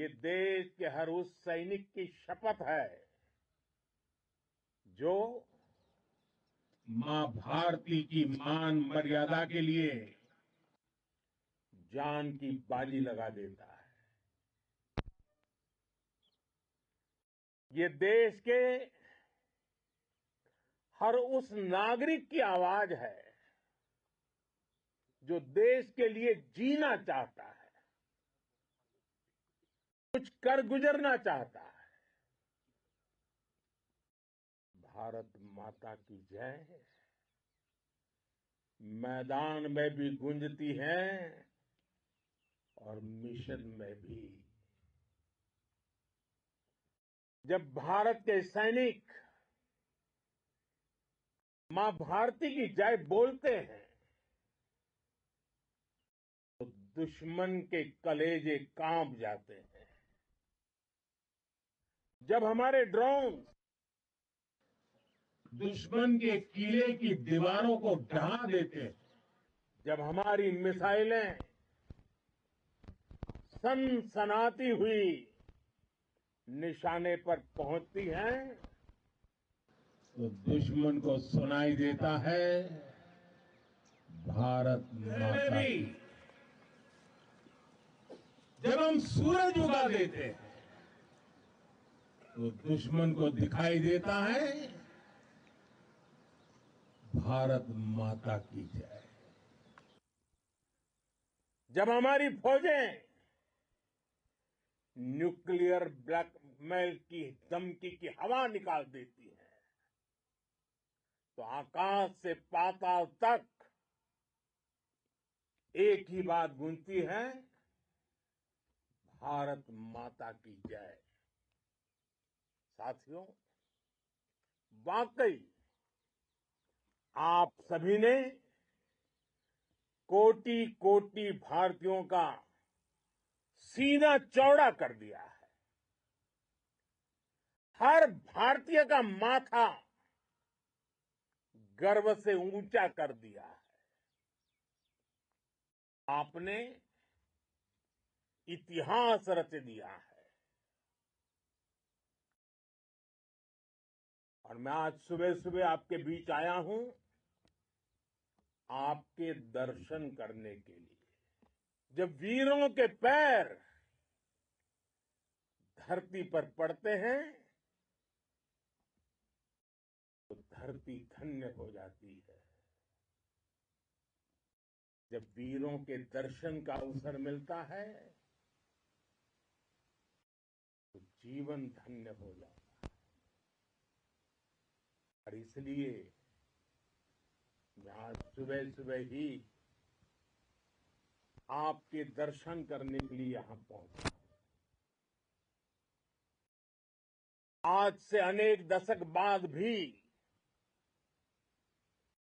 ये देश के हर उस सैनिक की शपथ है जो मां भारती की मान मर्यादा के लिए जान की बाजी लगा देता है। ये देश के हर उस नागरिक की आवाज है जो देश के लिए जीना चाहता है, कुछ कर गुजरना चाहता है। भारत माता की जय मैदान में भी गूंजती है और मिशन में भी। जब भारत के सैनिक मां भारती की जय बोलते हैं तो दुश्मन के कलेजे कांप जाते हैं। जब हमारे ड्रोन दुश्मन के किले की दीवारों को ढहा देते हैं, जब हमारी मिसाइलें सनसनाती हुई निशाने पर पहुंचती हैं तो दुश्मन को सुनाई देता है भारत माता की। जब हम सूरज उगा देते हैं तो दुश्मन को दिखाई देता है भारत माता की जय। जब हमारी फौजें न्यूक्लियर ब्लैकमेल की धमकी की हवा निकाल देती है तो आकाश से पाताल तक एक ही बात गूंजती है भारत माता की जय। साथियों, वाकई आप सभी ने कोटि कोटि भारतीयों का सीना चौड़ा कर दिया है। हर भारतीय का माथा गर्व से ऊंचा कर दिया है। आपने इतिहास रच दिया है। और मैं आज सुबह सुबह आपके बीच आया हूं आपके दर्शन करने के लिए। जब वीरों के पैर धरती पर पड़ते हैं तो धरती धन्य हो जाती है। जब वीरों के दर्शन का अवसर मिलता है तो जीवन धन्य हो जाता है। और इसलिए मैं आज सुबह सुबह ही आपके दर्शन करने के लिए यहां पहुंचा। आज से अनेक दशक बाद भी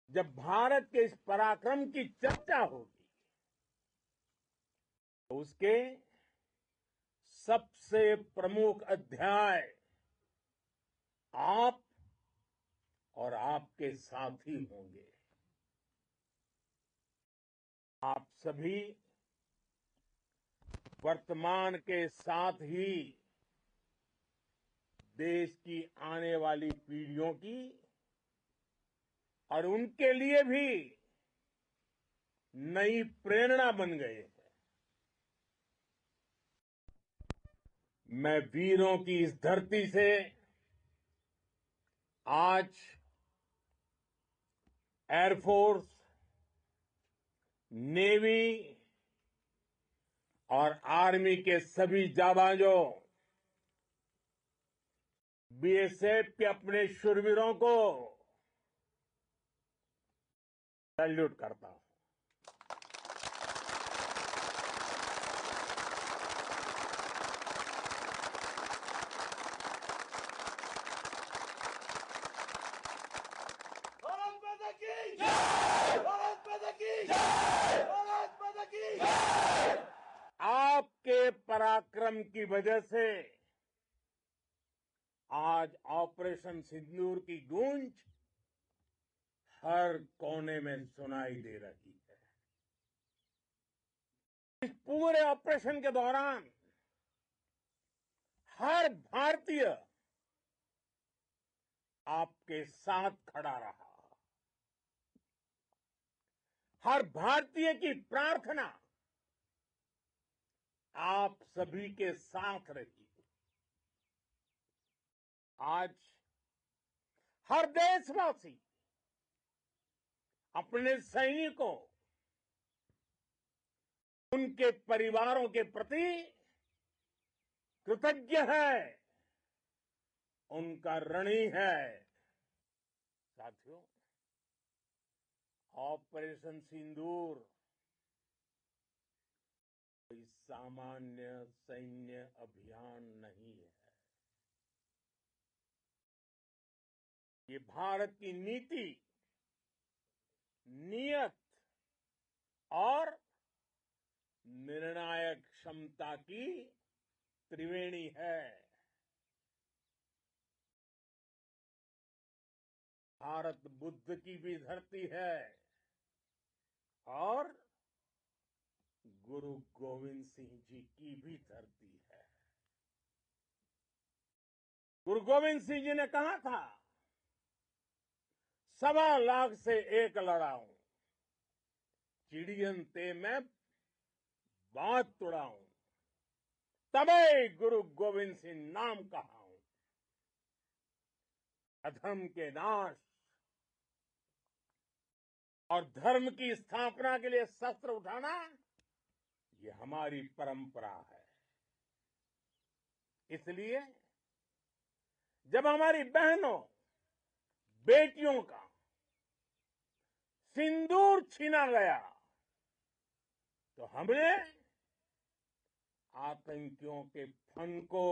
जब भारत के इस पराक्रम की चर्चा होगी तो उसके सबसे प्रमुख अध्याय आप और आपके साथी होंगे। आप सभी वर्तमान के साथ ही देश की आने वाली पीढ़ियों की और उनके लिए भी नई प्रेरणा बन गए हैं। मैं वीरों की इस धरती से आज एयरफोर्स, नेवी और आर्मी के सभी जाबाजों, बीएसएफ के अपने शूरवीरों को सैल्यूट करता हूं। भारत माता की जय! भारत माता की जय! भारत माता की जय! आपके पराक्रम की वजह से आज ऑपरेशन सिंदूर की गूंज हर कोने में सुनाई दे रही है। इस पूरे ऑपरेशन के दौरान हर भारतीय आपके साथ खड़ा रहा। हर भारतीय की प्रार्थना आप सभी के साथ रही। आज हर देशवासी अपने सैनिकों, उनके परिवारों के प्रति कृतज्ञ है, उनका ऋणी है। साथियों, ऑपरेशन सिंदूर कोई सामान्य सैन्य अभियान नहीं है। ये भारत की नीति, नियत और निर्णायक क्षमता की त्रिवेणी है। भारत बुद्ध की भी धरती है और गुरु गोविंद सिंह जी की भी धरती है। गुरु गोविंद सिंह जी ने कहा था, 1.25 लाख से एक लड़ाऊं, चिड़ियन ते मैं बात तुड़ाऊं, तबे गुरु गोविंद सिंह नाम कहाऊं। अधर्म के नाश और धर्म की स्थापना के लिए शस्त्र उठाना, ये हमारी परंपरा है। इसलिए जब हमारी बहनों, बेटियों का सिंदूर छीना गया, तो हमने आतंकियों के फन को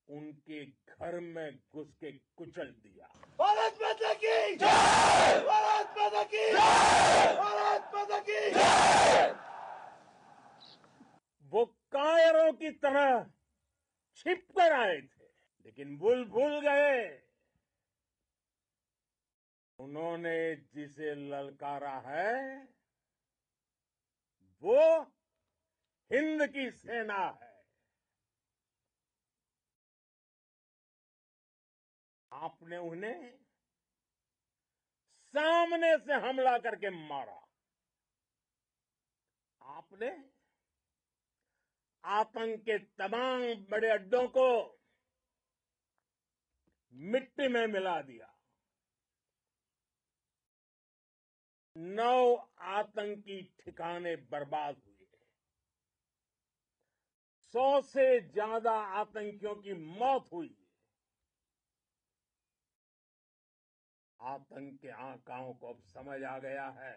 उनके घर में घुस के कुचल दिया। भारत माता की जय! भारत माता की जय! भारत माता की जय! वो कायरों की तरह छिप कर आए थे, लेकिन भूल गए, उन्होंने जिसे ललकारा है वो हिंद की सेना है। आपने उन्हें सामने से हमला करके मारा। आपने आतंक के तमाम बड़े अड्डों को मिट्टी में मिला दिया। 9 आतंकी ठिकाने बर्बाद हुए। 100 से ज्यादा आतंकियों की मौत हुई। आतंक के आकाओं को अब समझ आ गया है,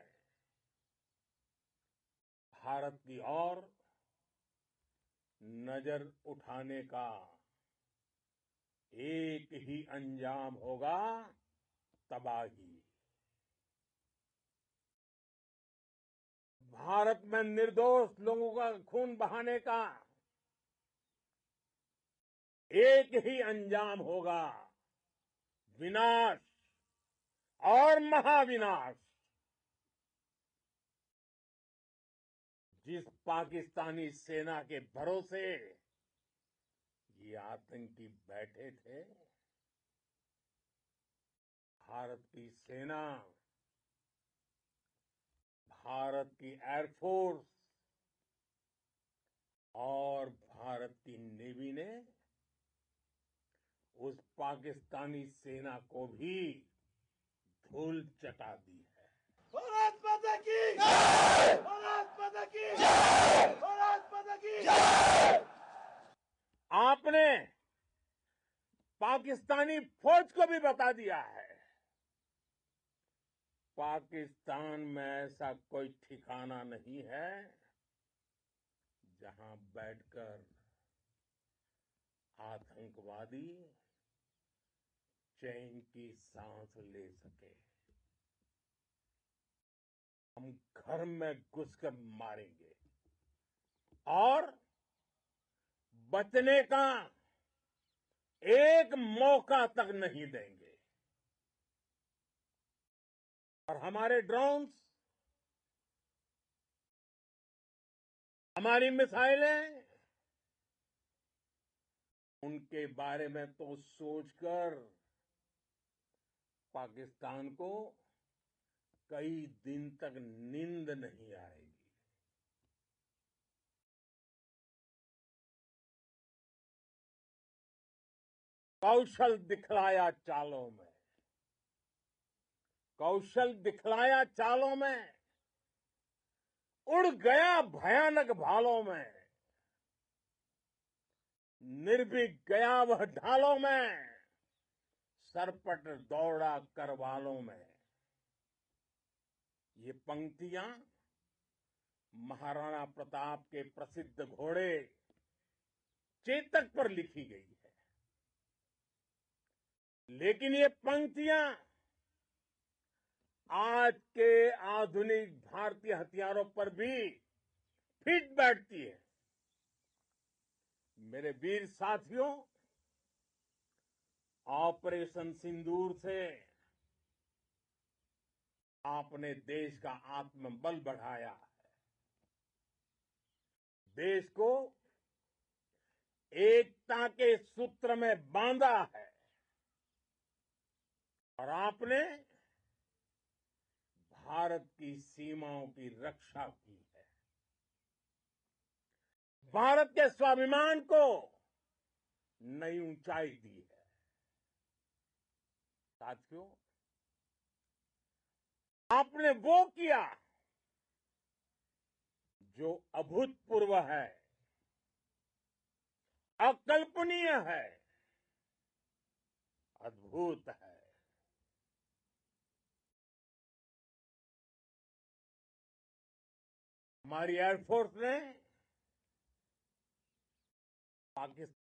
भारत की ओर नजर उठाने का एक ही अंजाम होगा, तबाही। भारत में निर्दोष लोगों का खून बहाने का एक ही अंजाम होगा, विनाश और महाविनाश। जिस पाकिस्तानी सेना के भरोसे ये आतंकी बैठे थे, भारत की सेना, भारत की एयरफोर्स और भारत की नेवी ने उस पाकिस्तानी सेना को भी धूल चटा दी है। भारत माता की जय! भारत माता की जय! भारत माता की जय! आपने पाकिस्तानी फौज को भी बता दिया है, पाकिस्तान में ऐसा कोई ठिकाना नहीं है जहां बैठकर आतंकवादी चैन की सांस ले सके। हम घर में घुसकर मारेंगे और बचने का एक मौका तक नहीं देंगे। और हमारे ड्रोन्स, हमारी मिसाइलें उनके बारे में तो सोचकर पाकिस्तान को कई दिन तक नींद नहीं आएगी। कौशल दिखलाया चालों में, कौशल दिखलाया चालों में, उड़ गया भयानक भालों में, निर्भीक गया वह ढालों में, सरपट दौड़ा करवालों में। ये पंक्तियां महाराणा प्रताप के प्रसिद्ध घोड़े चेतक पर लिखी गई है। लेकिन ये पंक्तियां आज के आधुनिक भारतीय हथियारों पर भी फिट बैठती है। मेरे वीर साथियों, ऑपरेशन सिंदूर से आपने देश का आत्मबल बढ़ाया है, देश को एकता के सूत्र में बांधा है और आपने भारत की सीमाओं की रक्षा की है। भारत के स्वाभिमान को नई ऊंचाई दी है। साथियों, आपने वो किया जो अभूतपूर्व है, अकल्पनीय है, अद्भुत है। हमारी एयरफोर्स ने पाकिस्तान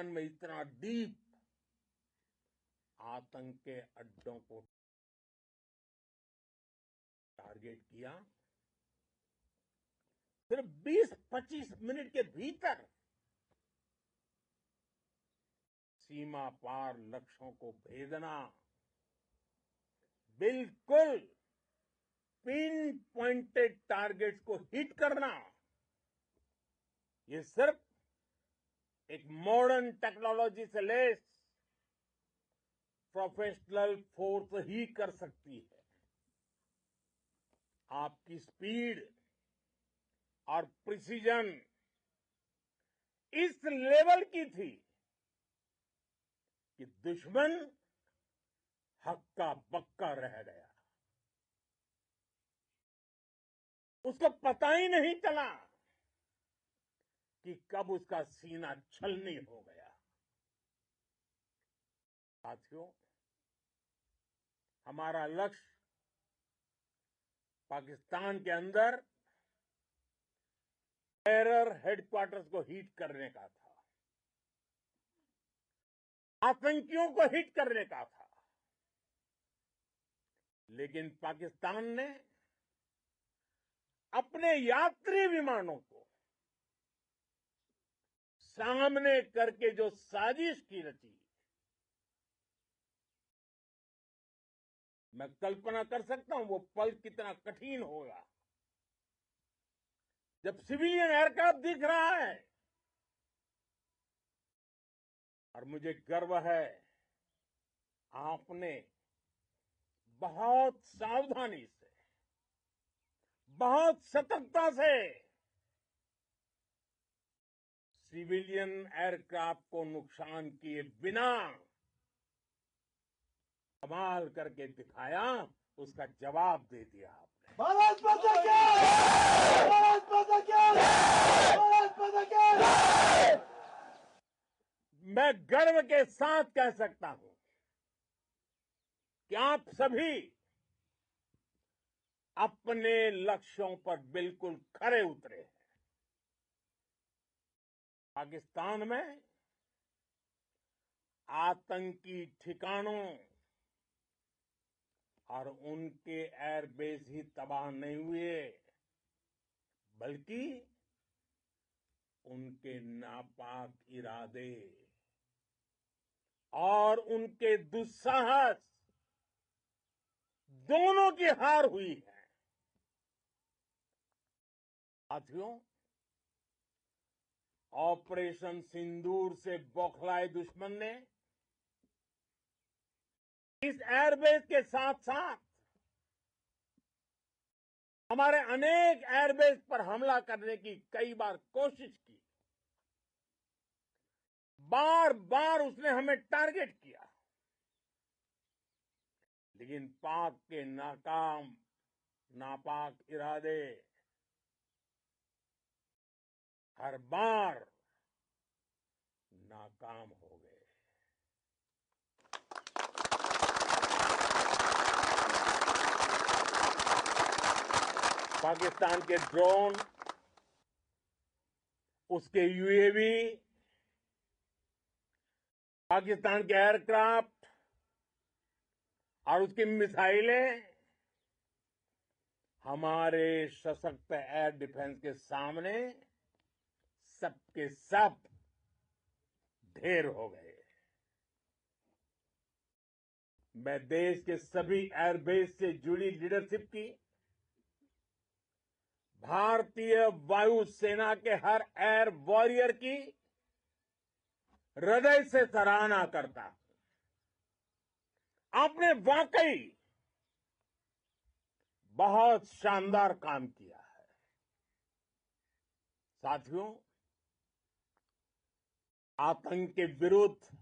में इतना डीप आतंक के अड्डों को टारगेट किया। सिर्फ 20-25 मिनट के भीतर सीमा पार लक्ष्यों को भेदना, बिल्कुल पिन पॉइंटेड टारगेट्स को हिट करना, ये सिर्फ एक मॉडर्न टेक्नोलॉजी से लेस प्रोफेशनल फोर्स ही कर सकती है। आपकी स्पीड और प्रिसीजन इस लेवल की थी कि दुश्मन हक्का बक्का रह गया। उसको पता ही नहीं चला कि कब उसका सीना छलनी हो गया। साथियों, हमारा लक्ष्य पाकिस्तान के अंदर टेरर हेडक्वार्टर्स को हिट करने का था, आतंकियों को हिट करने का था। लेकिन पाकिस्तान ने अपने यात्री विमानों को सामने करके जो साजिश की रची, मैं कल्पना कर सकता हूं वो पल कितना कठिन होगा जब सिविलियन एयरक्राफ्ट दिख रहा है। और मुझे गर्व है, आपने बहुत सावधानी से, बहुत सतर्कता से सिविलियन एयरक्राफ्ट को नुकसान किए बिना कमाल करके दिखाया, उसका जवाब दे दिया आपने। भारत माता की! भारत माता की! भारत माता की! मैं गर्व के साथ कह सकता हूं कि आप सभी अपने लक्ष्यों पर बिल्कुल खरे उतरे हैं। पाकिस्तान में आतंकी ठिकानों और उनके एयरबेस ही तबाह नहीं हुए, बल्कि उनके नापाक इरादे और उनके दुस्साहस दोनों की हार हुई है। साथियों, ऑपरेशन सिंदूर से बौखलाए दुश्मन ने इस एयरबेस के साथ साथ हमारे अनेक एयरबेस पर हमला करने की कई बार कोशिश की। बार बार उसने हमें टारगेट किया, लेकिन पाक के नापाक इरादे हर बार नाकाम हो गए। पाकिस्तान के ड्रोन, उसके यूएवी, पाकिस्तान के एयरक्राफ्ट और उसकी मिसाइलें हमारे सशक्त एयर डिफेंस के सामने सबके सब ढेर हो गए। मैं देश के सभी एयरबेस से जुड़ी लीडरशिप की, भारतीय वायुसेना के हर एयर वॉरियर की हृदय से सराहना करता हूं। आपने वाकई बहुत शानदार काम किया है। साथियों, आतंक के विरुद्ध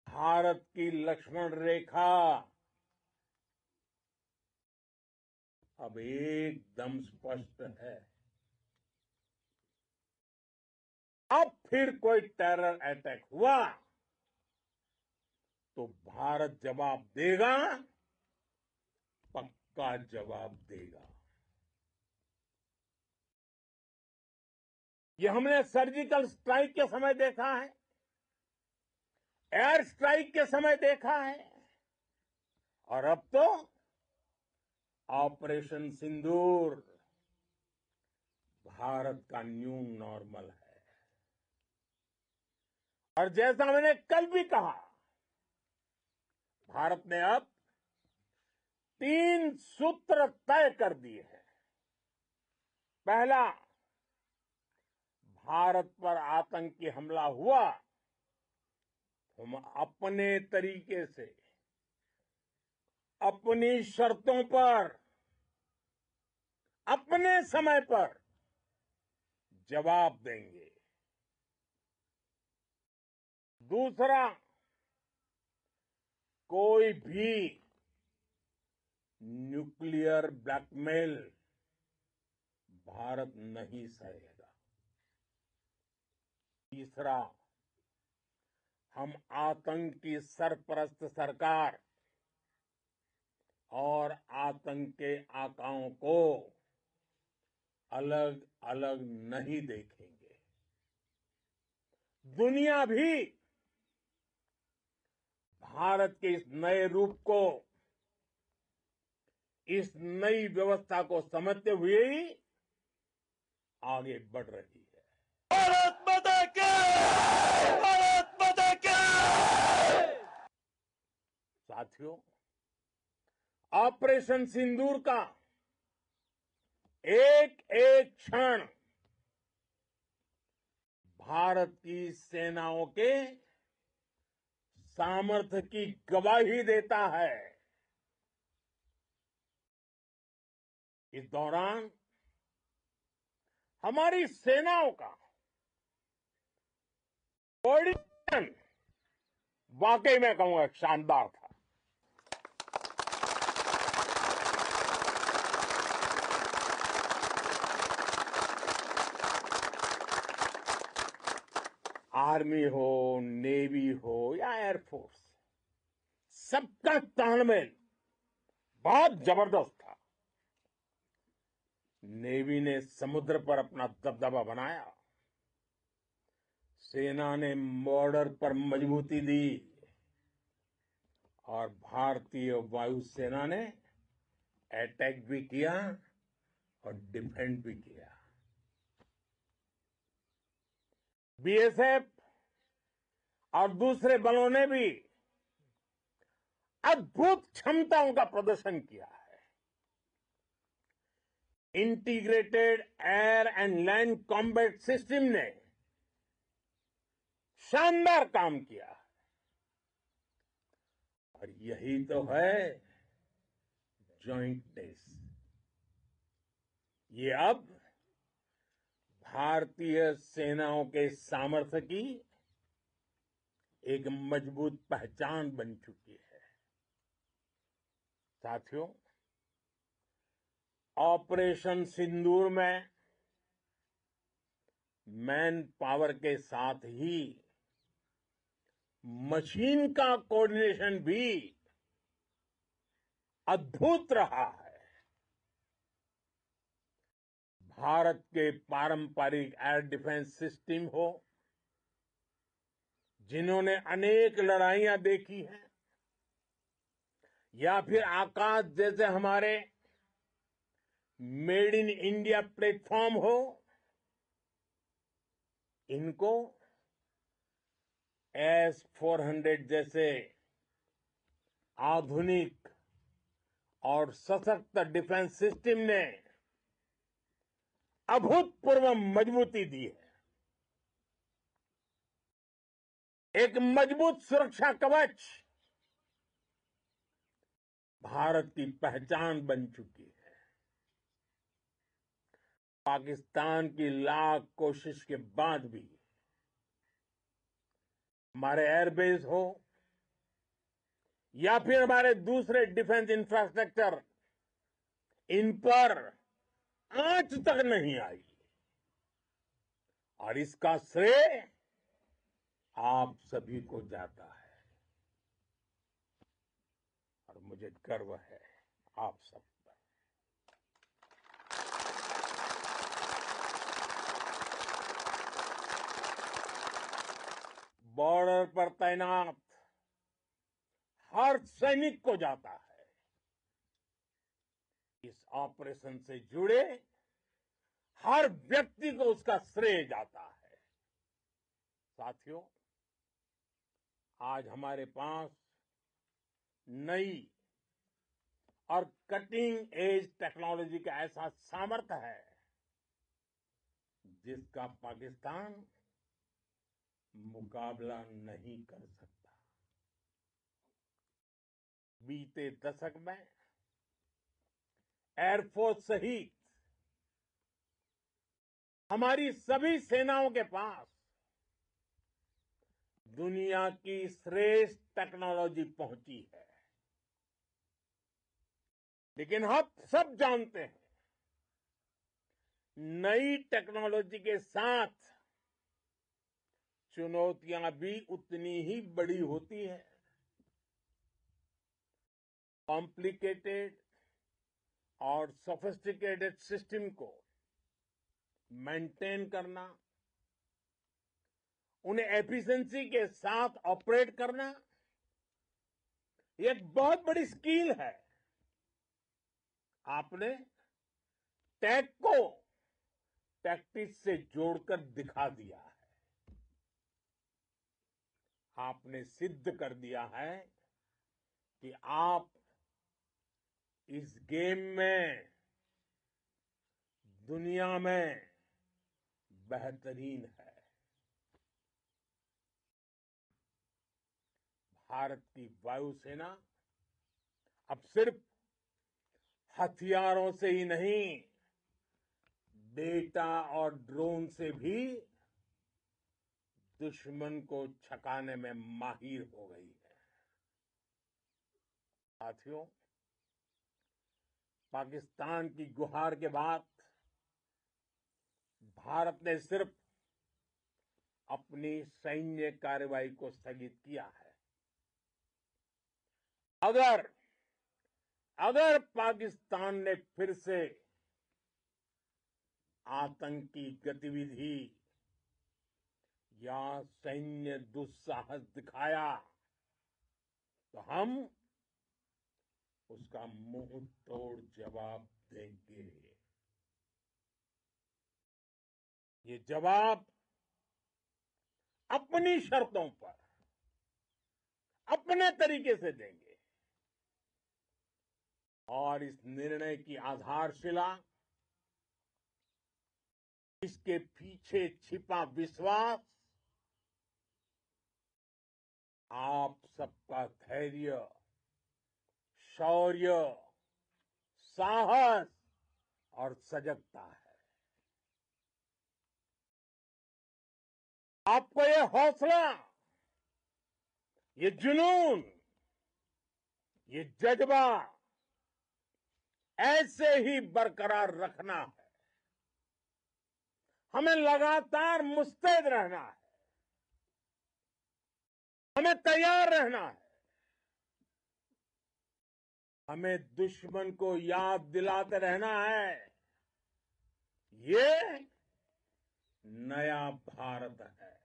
भारत की लक्ष्मण रेखा अब एकदम स्पष्ट है। अब फिर कोई टेरर अटैक हुआ तो भारत जवाब देगा, पक्का जवाब देगा। ये हमने सर्जिकल स्ट्राइक के समय देखा है, एयर स्ट्राइक के समय देखा है, और अब तो ऑपरेशन सिंदूर भारत का न्यू नॉर्मल है। और जैसा मैंने कल भी कहा, भारत ने अब 3 सूत्र तय कर दिए हैं। पहला, भारत पर आतंकी हमला हुआ, हम अपने तरीके से, अपनी शर्तों पर, अपने समय पर जवाब देंगे। दूसरा, कोई भी न्यूक्लियर ब्लैकमेल भारत नहीं सहेगा। तीसरा, हम आतंक की सरपरस्त सरकार और आतंक के आकाओं को अलग अलग नहीं देखेंगे। दुनिया भी भारत के इस नए रूप को, इस नई व्यवस्था को समझते हुए ही आगे बढ़ रही है। भारत माता की! भारत माता की! साथियों, ऑपरेशन सिंदूर का एक एक क्षण भारत की सेनाओं के सामर्थ्य की गवाही देता है। इस दौरान हमारी सेनाओं का कोऑर्डिनेशन वाकई में कहूंगा शानदार था। आर्मी हो, नेवी हो या एयरफोर्स, सबका तालमेल बहुत जबरदस्त था। नेवी ने समुद्र पर अपना दबदबा बनाया, सेना ने बॉर्डर पर मजबूती दी और भारतीय वायुसेना ने अटैक भी किया और डिफेंड भी किया। बीएसएफ और दूसरे बलों ने भी अद्भुत क्षमताओं का प्रदर्शन किया है। Integrated air and land combat system ने शानदार काम किया और यही तो है जॉइंटनेस। ये अब भारतीय सेनाओं के सामर्थ्य की एक मजबूत पहचान बन चुकी है। साथियों, ऑपरेशन सिंदूर में मैन पावर के साथ ही मशीन का कोऑर्डिनेशन भी अद्भुत रहा है। भारत के पारंपरिक एयर डिफेंस सिस्टम हो, जिन्होंने अनेक लड़ाइयां देखी हैं, या फिर आकाश जैसे हमारे मेड इन इंडिया प्लेटफॉर्म हो, इनको S-400 जैसे आधुनिक और सशक्त डिफेंस सिस्टम ने अभूतपूर्व मजबूती दी है। एक मजबूत सुरक्षा कवच भारत की पहचान बन चुकी है। पाकिस्तान की लाख कोशिश के बाद भी हमारे एयरबेस हो या फिर हमारे दूसरे डिफेंस इंफ्रास्ट्रक्चर, इन पर आंच तक नहीं आई और इसका श्रेय आप सभी को जाता है और मुझे गर्व है आप सब पर। बॉर्डर पर तैनात हर सैनिक को जाता है। इस ऑपरेशन से जुड़े हर व्यक्ति को उसका श्रेय जाता है। साथियों, आज हमारे पास नई और कटिंग एज टेक्नोलॉजी का ऐसा सामर्थ्य है जिसका पाकिस्तान मुकाबला नहीं कर सकता। बीते दशक में एयरफोर्स सहित हमारी सभी सेनाओं के पास दुनिया की श्रेष्ठ टेक्नोलॉजी पहुंची है। लेकिन हम सब जानते हैं, नई टेक्नोलॉजी के साथ चुनौतियां भी उतनी ही बड़ी होती है। कॉम्प्लिकेटेड और सोफिस्टिकेटेड सिस्टम को मेंटेन करना, उन्हें एफिशिएंसी के साथ ऑपरेट करना, ये एक बहुत बड़ी स्किल है। आपने टैक को टैक्टिक्स से जोड़कर दिखा दिया है। आपने सिद्ध कर दिया है कि आप इस गेम में दुनिया में बेहतरीन है। भारत की वायुसेना अब सिर्फ हथियारों से ही नहीं, डेटा और ड्रोन से भी दुश्मन को छकाने में माहिर हो गई है। साथियों, पाकिस्तान की गुहार के बाद भारत ने सिर्फ अपनी सैन्य कार्रवाई को स्थगित किया है। अगर पाकिस्तान ने फिर से आतंकी गतिविधि या सैन्य दुस्साहस दिखाया तो हम उसका मुंह तोड़ जवाब देंगे। ये जवाब अपनी शर्तों पर, अपने तरीके से देंगे और इस निर्णय की आधारशिला इसके पीछे छिपा विश्वास आप सबका धैर्य, शौर्य, साहस और सजगता है। आपको ये हौसला, ये जुनून, ये जज्बा ऐसे ही बरकरार रखना है। हमें लगातार मुस्तैद रहना है, हमें तैयार रहना है। हमें दुश्मन को याद दिलाते रहना है, ये नया भारत है।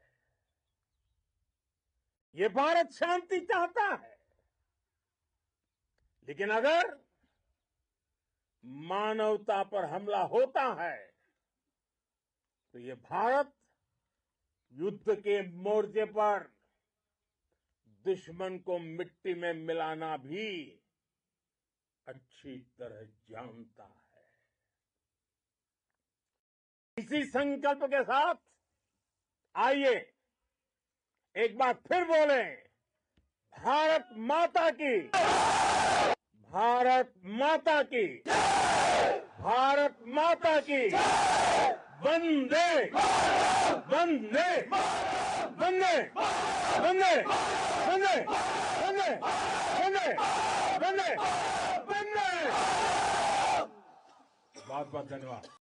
ये भारत शांति चाहता है, लेकिन अगर मानवता पर हमला होता है तो ये भारत युद्ध के मोर्चे पर दुश्मन को मिट्टी में मिलाना भी अच्छी तरह जानता है। इसी संकल्प के साथ आइए एक बार फिर बोले, भारत माता की, भारत माता की, भारत माता की, वंदे वंदे वंदे वंदे वंदे वंदे वंदे वंदे वंदे। बहुत बहुत धन्यवाद।